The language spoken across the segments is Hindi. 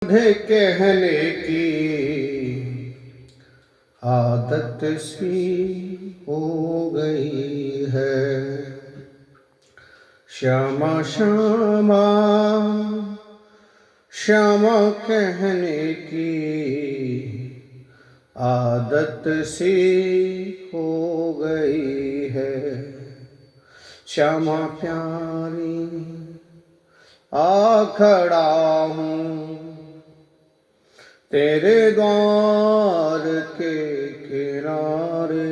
राधे कहने की आदत सी हो गई है। श्यामा श्यामा श्यामा कहने की आदत सी हो गई है। श्यामा प्यारी आ खड़ा हूँ तेरे द्वार के किनारे।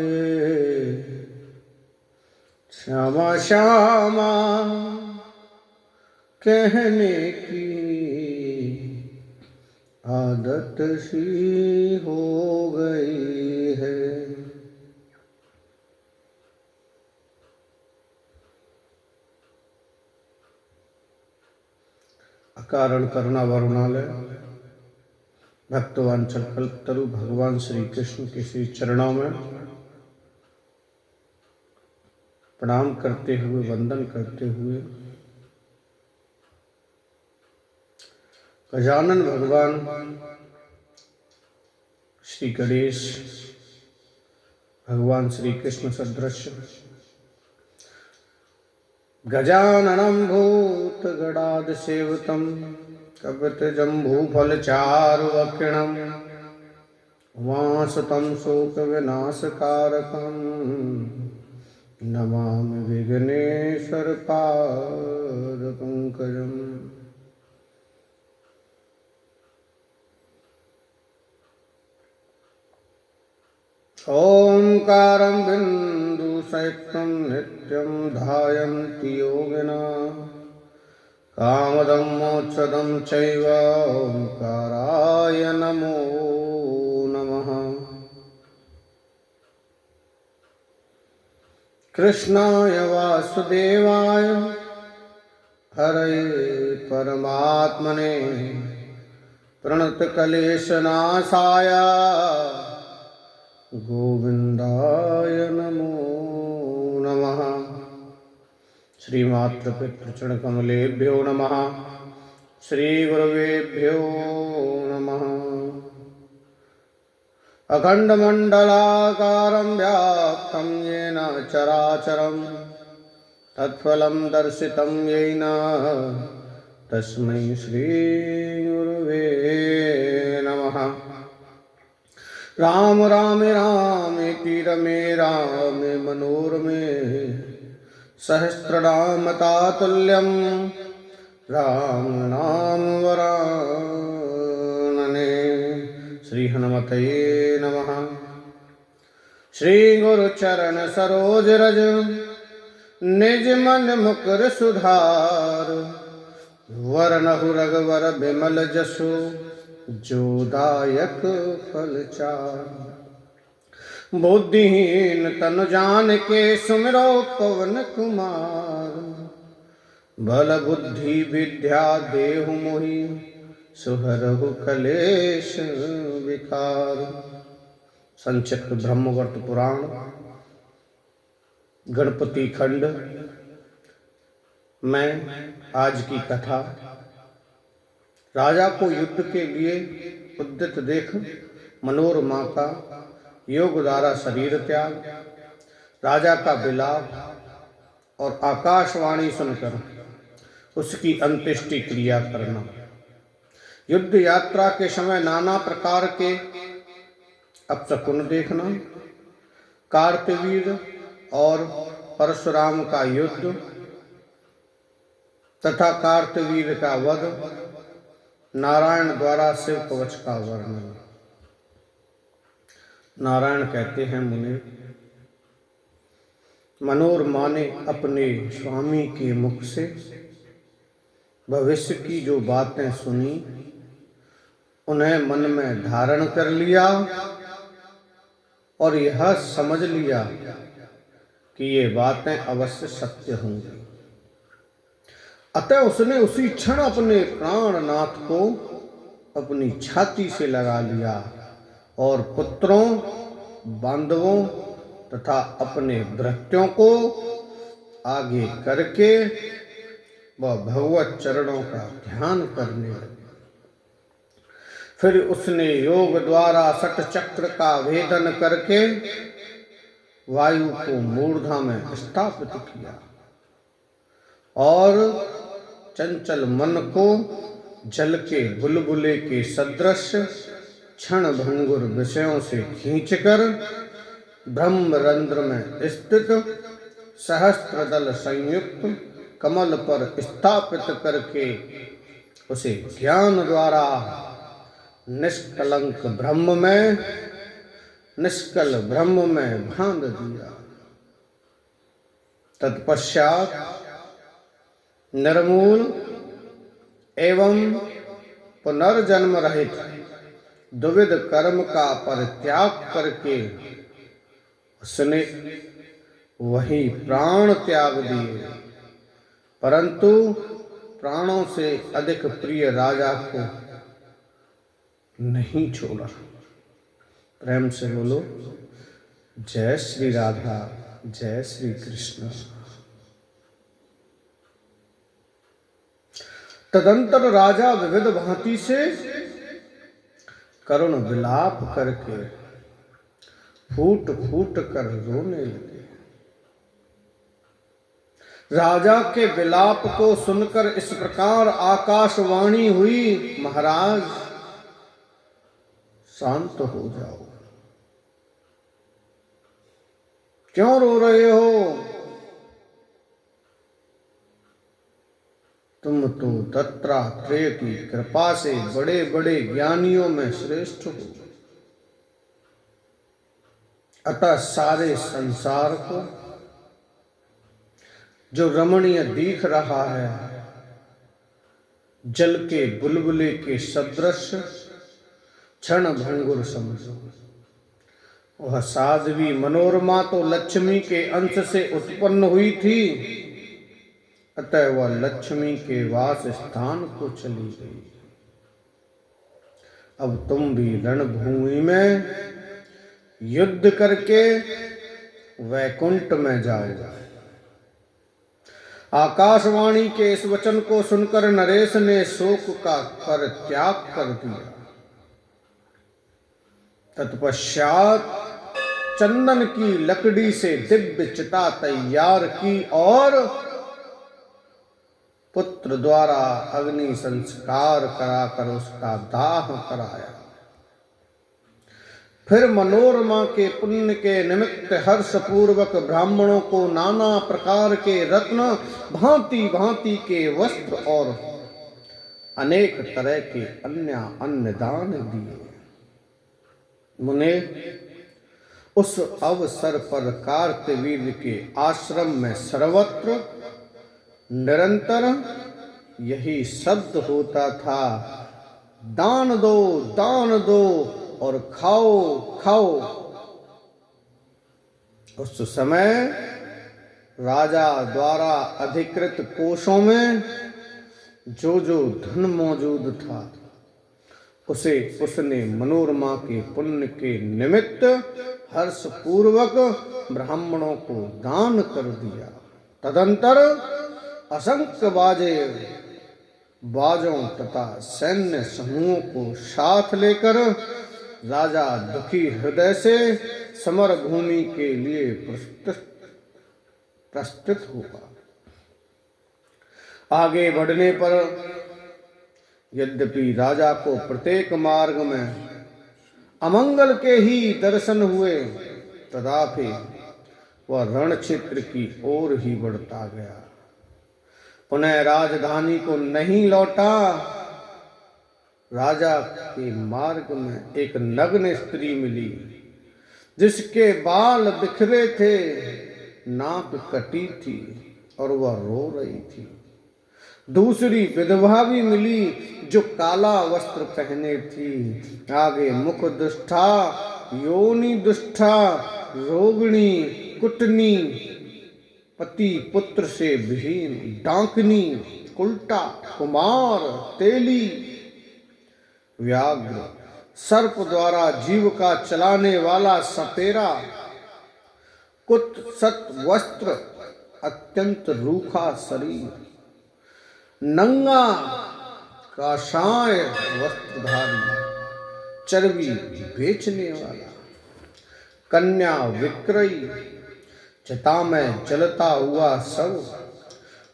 श्यामा श्यामा कहने की आदत सी हो गई है। अकारण करुणा वरुणालय भक्तवांछल कल्पतरु भगवान श्री कृष्ण के श्री चरणों में प्रणाम करते हुए, वंदन करते हुए, गजानन भगवान श्री गणेश, भगवान श्री कृष्ण सदृश गजाननं भूत गणाद सेवतम कपित जम्बू फलचारुवक्षिणं वासुतं शोक विनाशकारकं नमामि विघ्नेश्वर पाद पंकजम्। ओंकारं बिन्दुसहितं नित्यं ध्यायन्ति योगिनः कामदं मोक्षदं चैव ओंकाराय नमो नमः। कृष्णाय वासुदेवाय हरये परमात्मने प्रणतक्लेशनाशाय गोविंदाय नमो नमः। श्रीमातृपितृचरणकमलेभ्यो नमः। श्रीगुरुवेभ्यो नमः। अखण्डमण्डलाकारं व्याप्तं येन चराचरं तत्फलं दर्शितं येन तस्मै श्रीगुरुवे नमः। राम रामे रामेति रमे रामे मनोरमे सहस्रनाम तातुल्यं राम नाम वरानने। श्री हनुमते नमः। श्री गुरु चरण सरोज रज निज मन मुकुर सुधार वरनहु रघुवर बिमल जसु जो दायक फल चार। बुद्धिहीन तनु जान के सुमिरो पवन कुमार बल बुद्धि विद्या देहु मोहि सुहरहु कलेश विकार। संक्षिप्त ब्रह्मवर्त पुराण गणपति खंड में आज की कथा। राजा को युद्ध के लिए उद्यत देख मनोरमा का योग द्वारा शरीर त्याग, राजा का विलाप और आकाशवाणी सुनकर उसकी अंत्येष्टि क्रिया करना, युद्ध यात्रा के समय नाना प्रकार के अपशकुन देखना, कार्तवीर और परशुराम का युद्ध तथा कार्तवीर का वध, नारायण द्वारा शिव कवच का वर्णन। नारायण कहते हैं, मुने, मनोरमा ने अपने स्वामी के मुख से भविष्य की जो बातें सुनी उन्हें मन में धारण कर लिया और यह समझ लिया कि ये बातें अवश्य सत्य होंगी। अतः उसने उसी क्षण अपने प्राणनाथ को अपनी छाती से लगा लिया और पुत्रों, बांधवों तथा अपने भृत्यों को आगे करके वह भगवत चरणों का ध्यान करने लगे। फिर उसने योग द्वारा षट चक्र का भेदन करके वायु को मूर्धा में स्थापित किया और चंचल मन को जल के बुलबुले के सदृश क्षण भंगुर विषयों से खींचकर ब्रह्मरंध्र में स्थित सहस्त्रदल संयुक्त कमल पर स्थापित करके उसे ज्ञान द्वारा निष्कल ब्रह्म में बांध दिया। तत्पश्चात निर्मूल एवं पुनर्जन्म रहित द्विविध कर्म का परित्याग करके उसने वही प्राण त्याग दिए, परंतु प्राणों से अधिक प्रिय राजा को नहीं छोड़ा। प्रेम से बोलो जय श्री राधा, जय श्री कृष्ण। तदंतर राजा विविध भांति से करुण विलाप करके फूट फूट कर रोने लगे। राजा के विलाप को सुनकर इस प्रकार आकाशवाणी हुई, महाराज शांत हो जाओ, क्यों रो रहे हो? तुम तो दत्तात्रेय की कृपा से बड़े बड़े ज्ञानियों में श्रेष्ठ हो, अतः सारे संसार को जो रमणीय दिख रहा है, जल के बुलबुले के सदृश क्षण भंगुर समझो। वह साध्वी मनोरमा तो लक्ष्मी के अंश से उत्पन्न हुई थी, अतः वह लक्ष्मी के वास स्थान को चली गई। अब तुम भी रणभूमि में युद्ध करके वैकुंठ में जाओ। आकाशवाणी के इस वचन को सुनकर नरेश ने शोक का परित्याग कर दिया। तत्पश्चात चंदन की लकड़ी से दिव्य चिता तैयार की और पुत्र द्वारा अग्नि संस्कार कराकर उसका दाह कराया। फिर मनोरमा के पुण्य के निमित्त हर्ष पूर्वक ब्राह्मणों को नाना प्रकार के रत्न, भांति भांति के वस्त्र और अनेक तरह के अन्य दान दिए। मुने उस अवसर पर कार्तवीर्य के आश्रम में सर्वत्र निरंतर यही शब्द होता था, दान दो और खाओ खाओ। उस समय राजा द्वारा अधिकृत कोषों में जो धन मौजूद था उसे उसने मनोरमा के पुण्य के निमित्त हर्ष पूर्वक ब्राह्मणों को दान कर दिया। तदंतर असंख्य बाजों तथा सैन्य समूहों को साथ लेकर राजा दुखी हृदय से समर भूमि के लिए प्रस्तुत हुआ। आगे बढ़ने पर यद्यपि राजा को प्रत्येक मार्ग में अमंगल के ही दर्शन हुए, तथापि वह रण क्षेत्र की ओर ही बढ़ता गया, पुनः राजधानी को नहीं लौटा। राजा के मार्ग में एक नग्न स्त्री मिली, जिसके बाल बिखरे थे, नाक कटी थी और वह रो रही थी। दूसरी विधवा भी मिली जो काला वस्त्र पहने थी। आगे मुख दुष्टा, योनि दुष्टा, रोगिणी, कुटनी, पति पुत्र से विहीन, डांकनी, उल्टा, कुमार, तेली, व्याघ्र, सर्प द्वारा जीव का चलाने वाला सपेरा, कुत्सत वस्त्र, अत्यंत रूखा शरीर, नंगा काशाय वस्त्रधारी, चर्बी बेचने वाला, कन्या विक्रयी, चिता में जलता हुआ शव,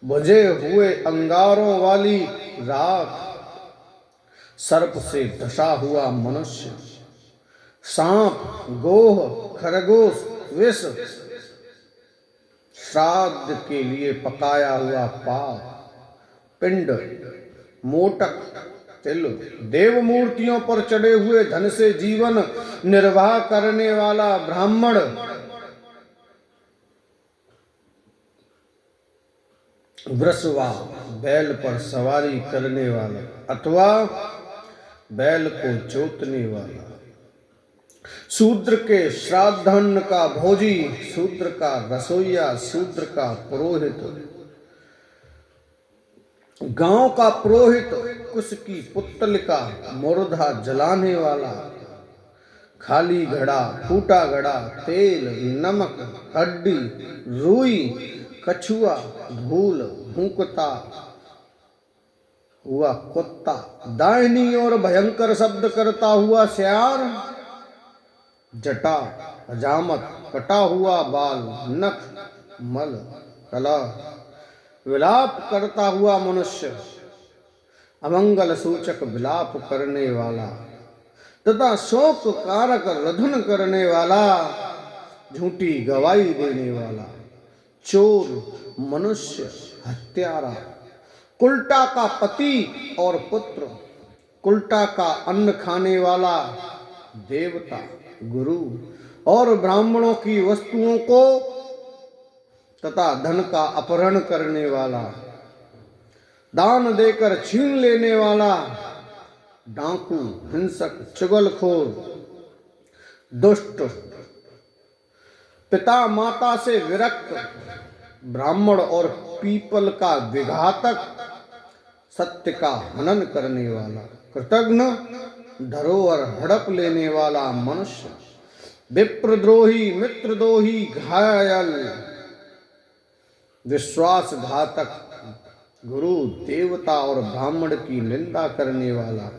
बुझे हुए अंगारों वाली राख, सर्प से धसा हुआ मनुष्य, सांप, गोह, खरगोश, विष, श्राद्ध के लिए पकाया हुआ पाप, पिंड, मोटक, तिल, देव मूर्तियों पर चढ़े हुए धन से जीवन निर्वाह करने वाला ब्राह्मण, वृषवा, बैल पर सवारी करने वाला अथवा बैल को जोतने वाला, शूद्र के श्राद्धान्न का भोजी, शूद्र का रसोइया, शूद्र का पुरोहित, गांव का पुरोहित, कुश की पुतलिका, मुर्दा जलाने वाला, खाली घड़ा, फूटा घड़ा, तेल, नमक, हड्डी, रुई, कछुआ, धूल, भूकता हुआ कुत्ता, दाहिनी और भयंकर शब्द करता हुआ श्यार, जटा, हजामत, कटा हुआ बाल, नख, मल, कलह, विलाप करता हुआ मनुष्य, अमंगल सूचक विलाप करने वाला तथा शोक कारक रधन करने वाला, झूठी गवाही देने वाला, चोर, मनुष्य, हत्यारा, कुल्टा का पति और पुत्र, कुल्टा का अन्न खाने वाला, देवता, गुरु और ब्राह्मणों की वस्तुओं को तथा धन का अपहरण करने वाला, दान देकर छीन लेने वाला, डाकू, हिंसक, चुगलखोर, दुष्ट, पिता माता से विरक्त, ब्राह्मण और पीपल का विघातक, सत्य का हनन करने वाला, कृतघ्न, धरोहर हड़प लेने वाला मनुष्य, विप्रद्रोही, मित्रद्रोही, घायल, विश्वासघातक, गुरु, देवता और ब्राह्मण की निंदा करने वाला,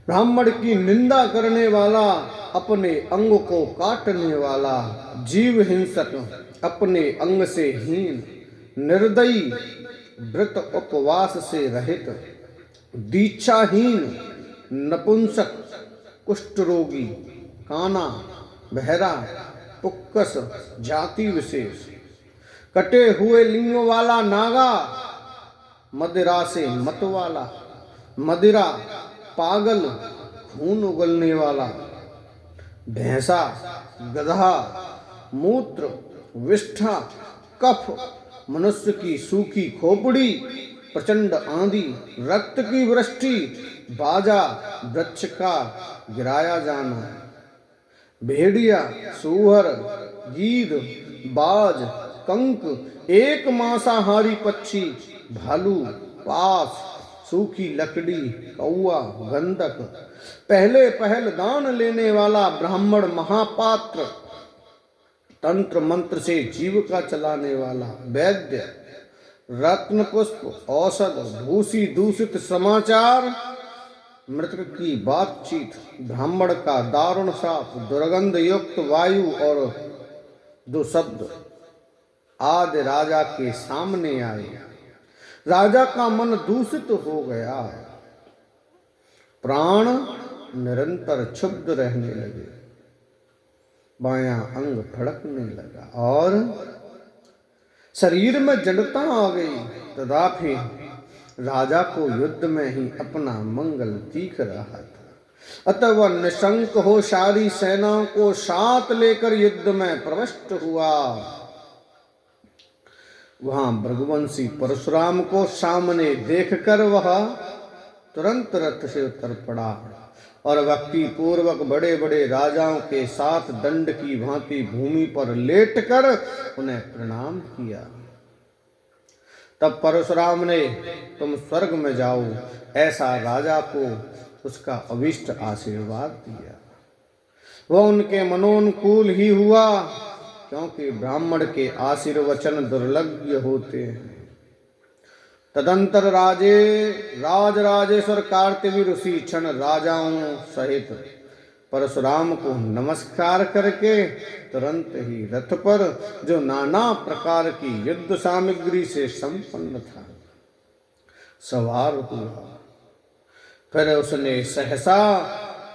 ब्राह्मण की निंदा करने वाला, अपने अंग को काटने वाला, जीव हिंसक, अपने अंग से हीन, निर्दयी, व्रत उपवास से रहित, दीक्षाहीन, नपुंसक, कुष्ठ रोगी, काना, बहरा, पुक्कस, जाति विशेष, कटे हुए लिंग वाला नागा, मदिरा से मत वाला, मदिरा, पागल, खून उगलने वाला, भैंसा, गधा, मूत्र, विष्ठा, कफ, मनुष्य की सूखी खोपड़ी, प्रचंड आंधी, रक्त की वृष्टि, बाजा, वृक्ष का गिराया जाना, भेड़िया, सूअर, गीद, बाज, कंक, एक मांसाहारी पक्षी, भालू, पास, सूखी लकड़ी, कौआ, गंधक, पहले पहल दान लेने वाला ब्राह्मण, महापात्र, तंत्र मंत्र से जीविका चलाने वाला, वैद्य, रत्न पुष्प, औषध, भूसी दूषित समाचार, मृतक की बातचीत, ब्राह्मण का दारुण साप, दुर्गंध युक्त वायु और दुशब्द आदि राजा के सामने आए। राजा का मन दूषित हो गया, प्राण निरंतर क्षुब्ध रहने लगे, बायां अंग फड़कने लगा और शरीर में जड़ता आ गई। तथापि राजा को युद्ध में ही अपना मंगल दिख रहा था, अतः वह निशंक हो सारी सेनाओं को साथ लेकर युद्ध में प्रविष्ट हुआ। वहां भृगुवंशी परशुराम को सामने देखकर वह तुरंत रथ से उतर पड़ा और भक्ति पूर्वक बड़े बड़े राजाओं के साथ दंड की भांति भूमि पर लेटकर उन्हें प्रणाम किया। तब परशुराम ने तुम स्वर्ग में जाओ ऐसा राजा को उसका अभिष्ट आशीर्वाद दिया। वह उनके मनोनुकूल ही हुआ, क्योंकि ब्राह्मण के आशीर्वचन दुर्लभ होते हैं। तदंतर राजराजेश्वर कार्तवीर उसी क्षण राजाओं सहित परशुराम को नमस्कार करके तुरंत ही रथ पर, जो नाना प्रकार की युद्ध सामग्री से संपन्न था, सवार हुआ। फिर उसने सहसा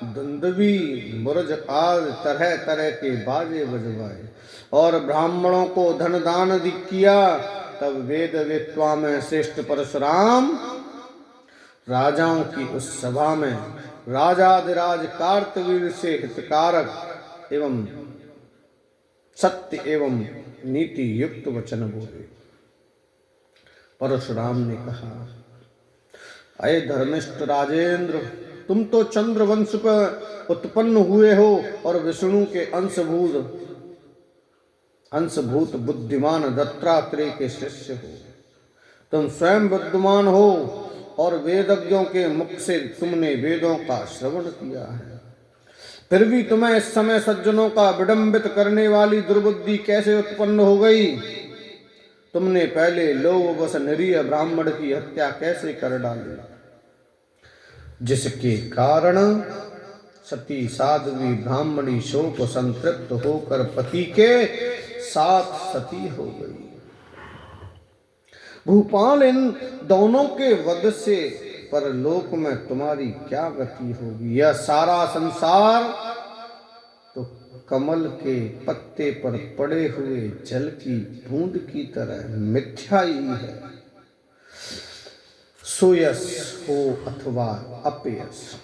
दुंदुभी, मुरज आदि तरह तरह के बाजे बजवाए और ब्राह्मणों को धन दान किया। तब वेद वेत्वा में श्रेष्ठ परशुराम राजाओं की उस सभा में राजाधिराज कार्तवीर से हितकारक एवं सत्य एवं नीति युक्त वचन बोले। परशुराम ने कहा, अये धर्मिष्ठ राजेंद्र, तुम तो चंद्रवंश पर उत्पन्न हुए हो और विष्णु के अंशभूत बुद्धिमान दत्तात्रेय के शिष्य हो। तुम स्वयं बुद्धिमान हो और वेदज्ञों के मुख से तुमने वेदों का श्रवण किया है, फिर भी तुम्हें इस समय सज्जनों का विडंबित करने वाली दुर्बुद्धि कैसे उत्पन्न हो गई? तुमने पहले लोभवश निरीह ब्राह्मण की हत्या कैसे कर डाली, जिसके कारण सती साध्वी ब्राह्मणी शोक संतृप्त होकर पति के साथ सती हो गई। भूपाल, इन दोनों के वध से परलोक में तुम्हारी क्या गति होगी? यह सारा संसार तो कमल के पत्ते पर पड़े हुए जल की बूंद की तरह मिथ्या ही है। सोयस हो अथवा अपयस,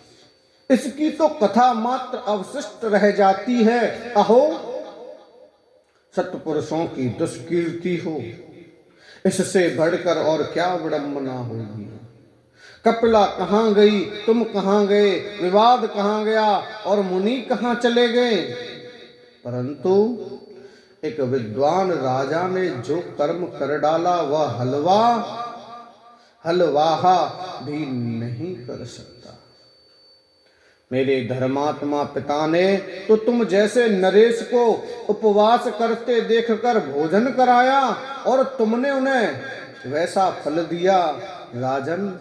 इसकी तो कथा मात्र अवशिष्ट रह जाती है। अहो, सत्पुरुषों की दुष्कीर्ति हो, इससे बढ़कर और क्या विडंबना होगी? कपिला कहाँ गई, तुम कहाँ गए, विवाद कहाँ गया और मुनि कहाँ चले गए? परंतु एक विद्वान राजा ने जो कर्म कर डाला, वह हलवाहा भी नहीं कर सकता। मेरे धर्मात्मा पिता ने तो तुम जैसे नरेश को उपवास करते देखकर भोजन कराया और तुमने उन्हें वैसा फल दिया। राजन,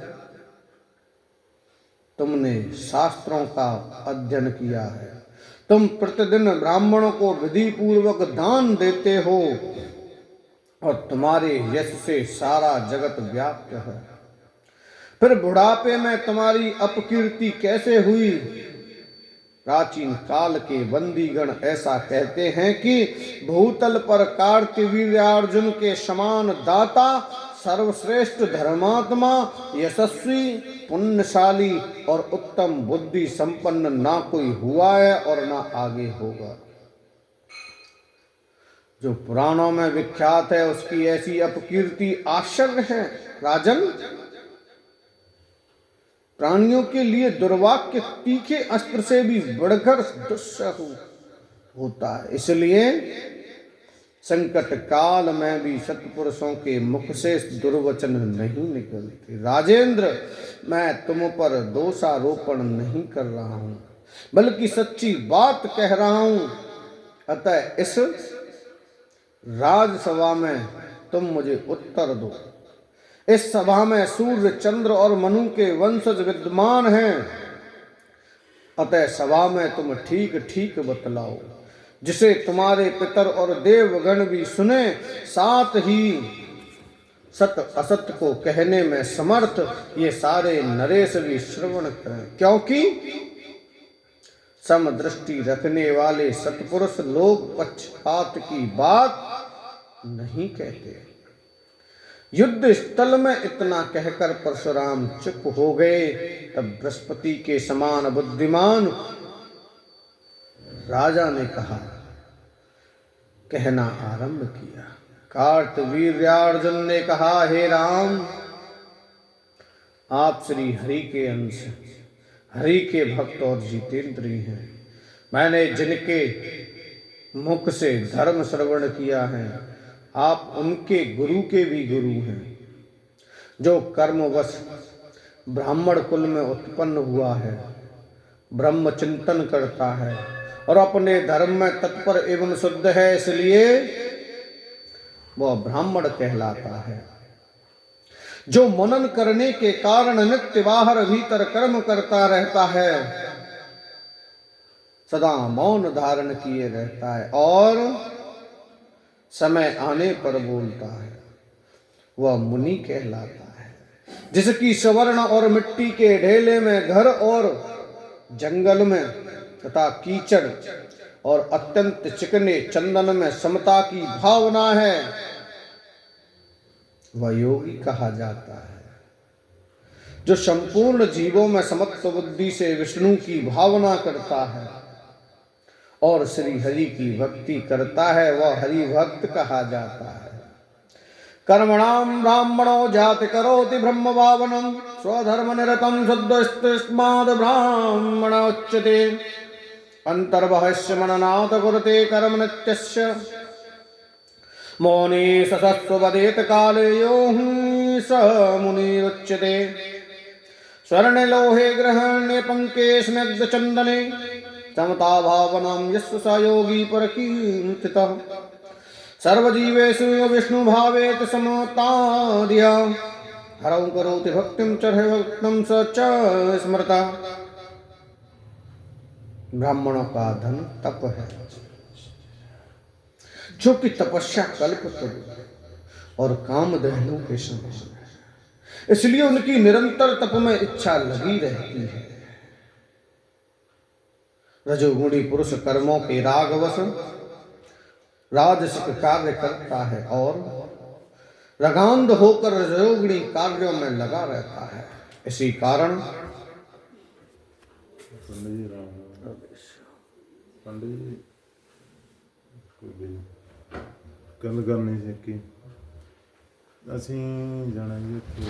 तुमने शास्त्रों का अध्ययन किया है, तुम प्रतिदिन ब्राह्मणों को विधि पूर्वक दान देते हो और तुम्हारे यश से सारा जगत व्याप्त है। फिर बुढ़ापे में तुम्हारी अपकीर्ति कैसे हुई? प्राचीन काल के बंदीगण ऐसा कहते हैं कि भूतल पर कार्तवीर्यार्जुन के समान दाता, सर्वश्रेष्ठ धर्मात्मा, यशस्वी, पुण्यशाली और उत्तम बुद्धि संपन्न ना कोई हुआ है और ना आगे होगा। जो पुराणों में विख्यात है, उसकी ऐसी अपकीर्ति आश्चर्य है। राजन, प्राणियों के लिए दुर्वाक्य तीखे अस्त्र से भी बढ़कर दुस्सह होता है। इसलिए संकट काल में भी सत्पुरुषों के मुख से दुर्वचन नहीं निकलते। राजेंद्र, मैं तुम पर दोषारोपण नहीं कर रहा हूं, बल्कि सच्ची बात कह रहा हूं। अतः इस राजसभा में तुम मुझे उत्तर दो। इस सभा में सूर्य, चंद्र और मनु के वंशज विद्यमान हैं। अतः सभा में तुम ठीक ठीक बतलाओ, जिसे तुम्हारे पितर और देवगण भी सुने, साथ ही सत असत को कहने में समर्थ ये सारे नरेश भी श्रवण करें। क्योंकि समदृष्टि रखने वाले सत्पुरुष लोग पक्षपात की बात नहीं कहते। युद्ध स्थल में इतना कहकर परशुराम चुप हो गए। तब बृहस्पति के समान बुद्धिमान राजा ने कहना आरंभ किया। कार्तवीर्यार्जुन ने कहा, हे राम, आप श्री हरि के अंश, हरि के भक्त और जितेंद्री हैं। मैंने जिनके मुख से धर्म श्रवण किया है, आप उनके गुरु के भी गुरु हैं। जो कर्मवश ब्राह्मण कुल में उत्पन्न हुआ है, ब्रह्म चिंतन करता है और अपने धर्म में तत्पर एवं शुद्ध है, इसलिए वह ब्राह्मण कहलाता है। जो मनन करने के कारण नित्य बाहर भीतर कर्म करता रहता है, सदा मौन धारण किए रहता है और समय आने पर बोलता है, वह मुनि कहलाता है। जिसकी स्वर्ण और मिट्टी के ढेले में घर और जंगल में तथा कीचड़ और अत्यंत चिकने चंदन में समता की भावना है, वह योगी कहा जाता है। जो संपूर्ण जीवों में समत्व बुद्धि से विष्णु की भावना करता है और श्री हरि की भक्ति करता है, वह हरि भक्त कहा जाता है। कर्मणाम ब्राह्मणो जाति करोति ब्रह्म भावनम स्वधर्म निरतम शुद्धस्माद ब्राह्मण उच्यते अंतर्बहस्य मननाथ कुरुते कर्म नित्यस्य मौने ससत्ववदेत काले यो स मुनिरुच्यते स्वर्ण लोहे ग्रहण्य पंके स्निग्ध चंदने समता भावनम यस्य स योगी परकीर्तितः सर्वजीवेषु विष्णु भावेत समतादिया हरौ करोति भक्तिं च भक्तं स च स्मृता। ब्राह्मणों का धन तप है, जो कि तपस्या कल्पतरु और कामधेनु के समान है, इसलिए उनकी निरंतर तप में इच्छा लगी रहती है। रजोगुणी पुरुष कर्मों के रागवश राजसिक कार्य करता है और रगांध होकर रजोगुणी कार्यों में लगा रहता है। इसी कारण ਗੱਲ ਕਰਨੀ ਸੀ ਕਿ ਅਸੀਂ ਜਾਣਾ ਜੀ ਉੱਥੇ